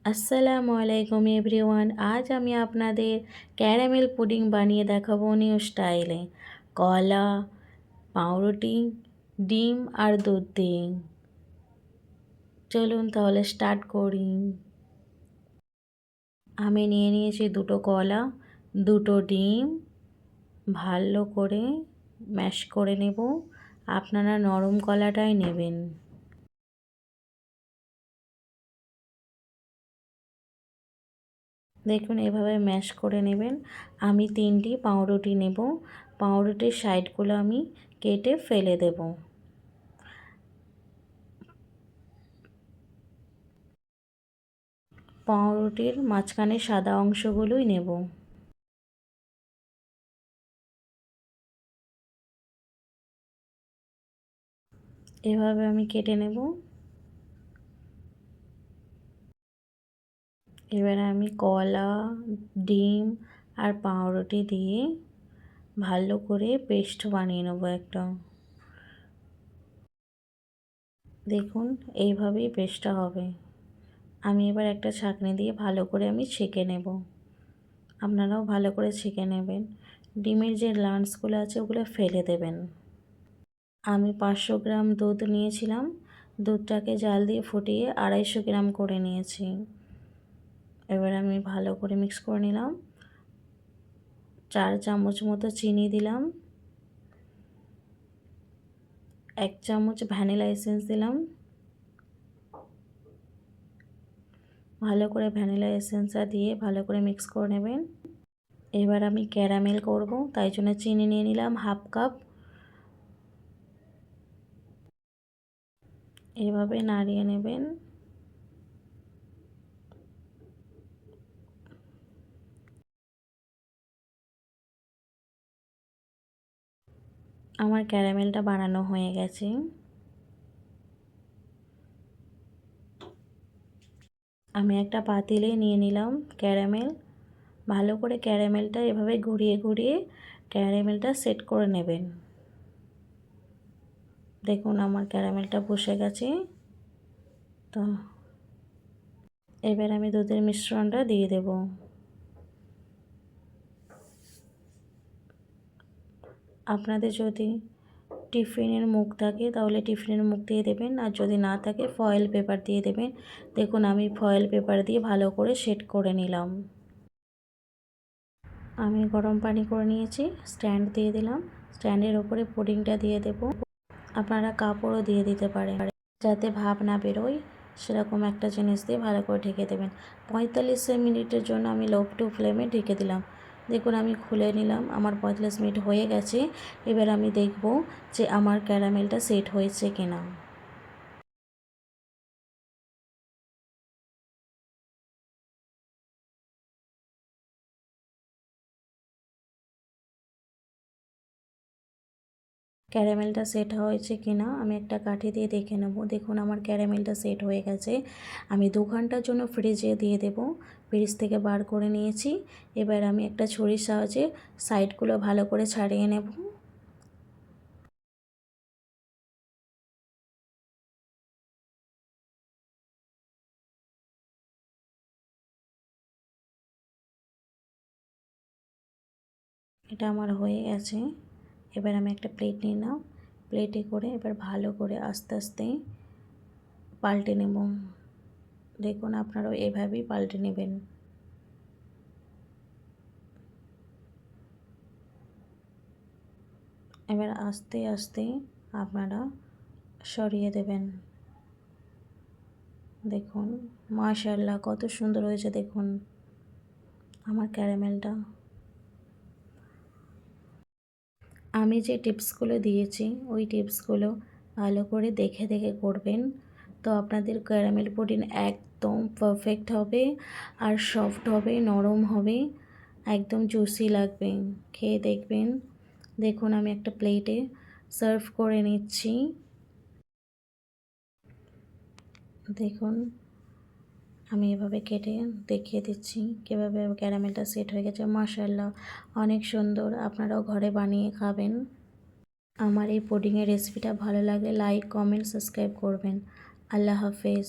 আসসালামু আলাইকুম এভরিওয়ান। আজ আমি আপনাদের ক্যারামেল পুডিং বানিয়ে দেখাবো নিউ স্টাইলে, কলা, পাউরুটি, ডিম আর দুধ দিয়ে। চলুন তাহলে স্টার্ট করি। আমি নিয়ে নিয়েছি দুটো কলা, দুটো ডিম, ভালো করে ম্যাশ করে নেব। আপনারা নরম কলাটাই নেবেন। দেখুন এভাবে ম্যাশ করে নেবেন। আমি 3টি পাউরুটি নেব। পাউরুটির সাইডগুলো আমি কেটে ফেলে দেব। পাউরুটির মাঝখানে সাদা অংশগুলোই নেব। এভাবে আমি কেটে নেব। এবারে আমি কলা, ডিম আর পাউরুটি দিয়ে ভালো করে পেস্ট বানিয়ে নেব একটা। দেখুন এইভাবেই পেস্টটা হবে। আমি এবার একটা ছাঁকনি দিয়ে ভালো করে আমি ছেঁকে নেব। আপনারাও ভালো করে ছেঁকে নেবেন। ডিমের যে লাঞ্চগুলো আছে ওগুলো ফেলে দেবেন। আমি 500 গ্রাম দুধ নিয়েছিলাম। দুধটাকে জাল দিয়ে ফুটিয়ে 250 গ্রাম করে নিয়েছি। এবার আমি ভালো করে মিক্স করে নিলাম। 4 চামচ মতো চিনি দিলাম। 1 চামচ ভ্যানিলা এসেন্স দিলাম। ভালো করে ভ্যানিলা এসেন্সটা দিয়ে ভালো করে মিক্স করে নেবেন। এবার আমি ক্যারামেল করব, তাই জন্য চিনি নিয়ে নিলাম হাফ কাপ। এভাবে নাড়িয়ে নেবেন। আমার ক্যারামেলটা বানানো হয়ে গেছে। আমি একটা পাতিলে নিয়ে নিলাম ক্যারামেল। ভালো করে ক্যারামেলটা এভাবে ঘুরিয়ে ঘুরিয়ে ক্যারামেলটা সেট করে নেবেন। দেখুন আমার ক্যারামেলটা বসে গেছে। তো এবার আমি দুধের মিশ্রণটা দিয়ে দেব। আপনাদের যদি টিফিনের মুখ থাকে তাহলে টিফিনের মুখ দিয়ে দেবেন, আর যদি না থাকে ফয়েল পেপার দিয়ে দেবেন। দেখুন আমি ফয়েল পেপার দিয়ে ভালো করে সেট করে নিলাম। আমি গরম পানি করে নিয়েছি, স্ট্যান্ড দিয়ে দিলাম। স্ট্যান্ডের ওপরে পুডিংটা দিয়ে দেব। আপনারা কাপড়ও দিয়ে দিতে পারেন, যাতে ভাপ না বেরোয় সেরকম একটা জিনিস দিয়ে ভালো করে ঢেকে দেবেন। 45 মিনিটের জন্য আমি লো টু ফ্লেমে ঢেকে দিলাম। দেখুন আমি খুলে নিলাম, আমার 45 মিনিট হয়ে গেছে। এবার আমি দেখব যে আমার ক্যারামেলটা সেট হয়েছে কিনা। ক্যারামেলটা সেট হয়েছে কিনা আমি একটা কাঠি দিয়ে দেখে নেব। দেখুন আমার ক্যারামেলটা সেট হয়ে গেছে। আমি 2 ঘন্টার জন্য ফ্রিজে দিয়ে দেব। ফ্রিজ থেকে বার করে নিয়েছি। এবার আমি একটা ছুরির সাহায্যে সাইডগুলো ভালো করে ছাড়িয়ে নেব। এটা আমার হয়ে গেছে। এবার আমি একটা প্লেট নিয়ে নাও। প্লেটে করে এবার ভালো করে আস্তে আস্তে পাল্টে নেব। দেখুন আপনারাও এভাবেই পাল্টে নেবেন। এবার আস্তে আস্তে আপনারা সরিয়ে দেবেন। দেখুন মাশাআল্লাহ কত সুন্দর হয়েছে। দেখুন আমার ক্যারামেলটা। আমি যে টিপসগুলো দিয়েছি ওই টিপসগুলো ভালো করে দেখে দেখে করবেন। তো আপনাদের ক্যারামেল পুডিং একদম পারফেক্ট হবে, আর সফট হবে, নরম হবে, একদম জুসি লাগবে। খেয়ে দেখবেন। দেখুন আমি একটা প্লেটে সার্ভ করে নিচ্ছি। দেখুন আমি এভাবে কেটে দেখিয়ে দিচ্ছি কীভাবে ক্যারামেলটা সেট হয়ে গেছে। মাশাআল্লাহ অনেক সুন্দর। আপনারাও ঘরে বানিয়ে খাবেন। আমার এই পুডিংয়ের রেসিপিটা ভালো লাগলে লাইক, কমেন্ট, সাবস্ক্রাইব করবেন। আল্লাহ হাফেজ।